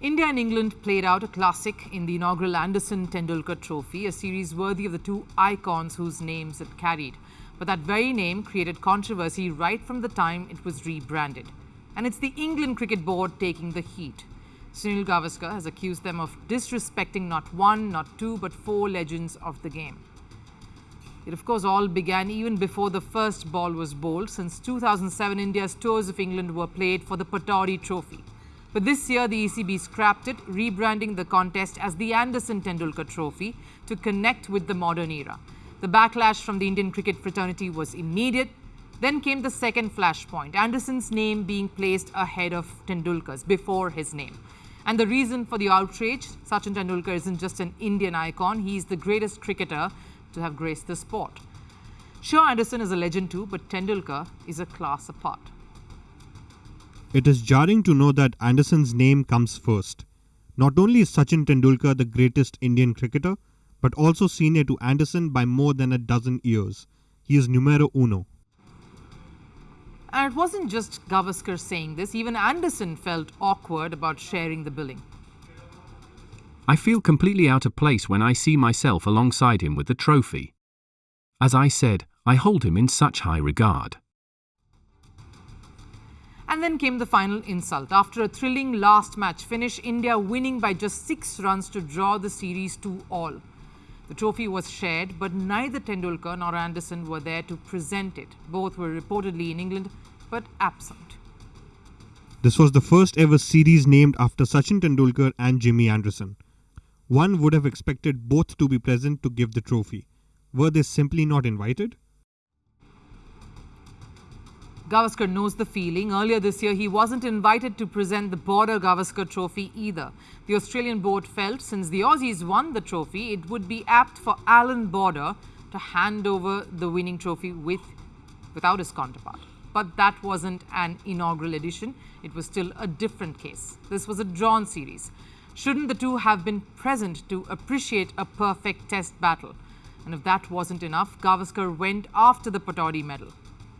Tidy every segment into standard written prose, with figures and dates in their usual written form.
India and England played out a classic in the inaugural Anderson-Tendulkar Trophy, a series worthy of the two icons whose names it carried. But that very name created controversy right from the time it was rebranded. And it's the England Cricket Board taking the heat. Sunil Gavaskar has accused them of disrespecting not one, not two, but four legends of the game. It, of course, all began even before the first ball was bowled. Since 2007, India's tours of England were played for the Pataudi Trophy. But this year, the ECB scrapped it, rebranding the contest as the Anderson-Tendulkar Trophy to connect with the modern era. The backlash from the Indian cricket fraternity was immediate. Then came the second flashpoint, Anderson's name being placed ahead of Tendulkar's, before his name. And the reason for the outrage, Sachin-Anderson isn't just an Indian icon, he is the greatest cricketer to have graced the sport. Sure, Anderson is a legend too, but Tendulkar is a class apart. It is jarring to know that Anderson's name comes first. Not only is Sachin Tendulkar the greatest Indian cricketer, but also senior to Anderson by more than a dozen years. He is numero uno. And it wasn't just Gavaskar saying this, even Anderson felt awkward about sharing the billing. I feel completely out of place when I see myself alongside him with the trophy. As I said, I hold him in such high regard. And then came the final insult. After a thrilling last match finish, India winning by just 6 runs to draw the series 2-all. The trophy was shared, but neither Tendulkar nor Anderson were there to present it. Both were reportedly in England, but absent. This was the first ever series named after Sachin Tendulkar and Jimmy Anderson. One would have expected both to be present to give the trophy. Were they simply not invited? Gavaskar knows the feeling. Earlier this year, he wasn't invited to present the Border Gavaskar Trophy either. The Australian board felt since the Aussies won the trophy, it would be apt for Alan Border to hand over the winning trophy without his counterpart. But that wasn't an inaugural edition. It was still a different case. This was a drawn series. Shouldn't the two have been present to appreciate a perfect test battle? And if that wasn't enough, Gavaskar went after the Pataudi medal,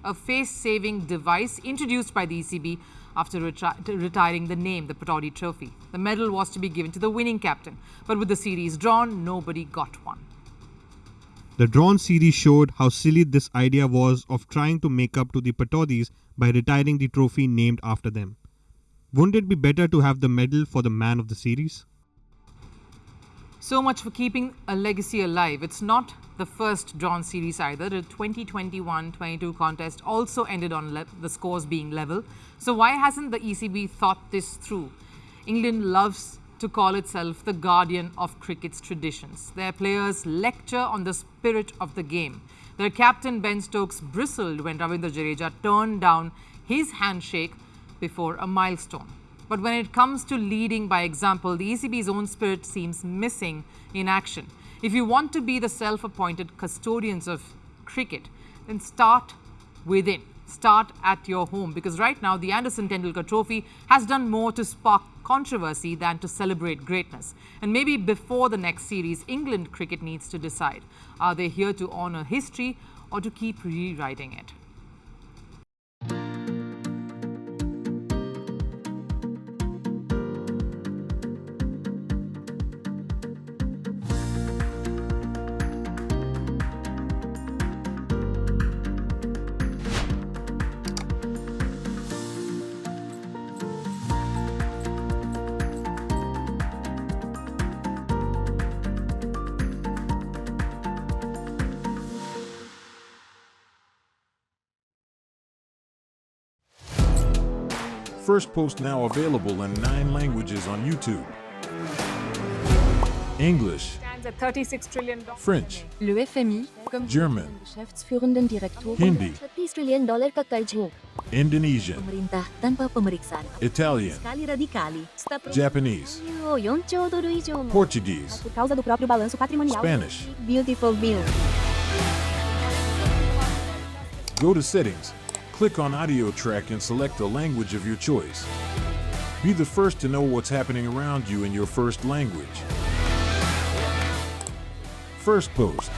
a face-saving device introduced by the ECB after retiring the name, the Pataudi Trophy. The medal was to be given to the winning captain, but with the series drawn, nobody got one. The drawn series showed how silly this idea was of trying to make up to the Pataudis by retiring the trophy named after them. Wouldn't it be better to have the medal for the man of the series? So much for keeping a legacy alive. It's not the first drawn series either. The 2021-22 contest also ended on the scores being level. So why hasn't the ECB thought this through? England loves to call itself the guardian of cricket's traditions. Their players lecture on the spirit of the game. Their captain Ben Stokes bristled when Ravindra Jadeja turned down his handshake before a milestone. But when it comes to leading by example, the ECB's own spirit seems missing in action. If you want to be the self-appointed custodians of cricket, then start within. Start at your home, because right now the Anderson-Tendulkar Trophy has done more to spark controversy than to celebrate greatness. And maybe before the next series, England cricket needs to decide, are they here to honour history or to keep rewriting it? Firstpost now available in 9 languages on YouTube. English, Stands at $36 trillion. French, Le FMI, comme German, Geschäftsführenden Direktoren, Hindi, $30 trillion ka karjo. Indonesian, Pemerintah tanpa pemeriksaan. Italian, Kali radikali. Japanese, 4 兆ドル以上の Portuguese, por causa do próprio balanço patrimonial. Spanish. Beautiful bill. Go to Settings, click on Audio Track and select the language of your choice. Be the first to know what's happening around you in your first language. Firstpost.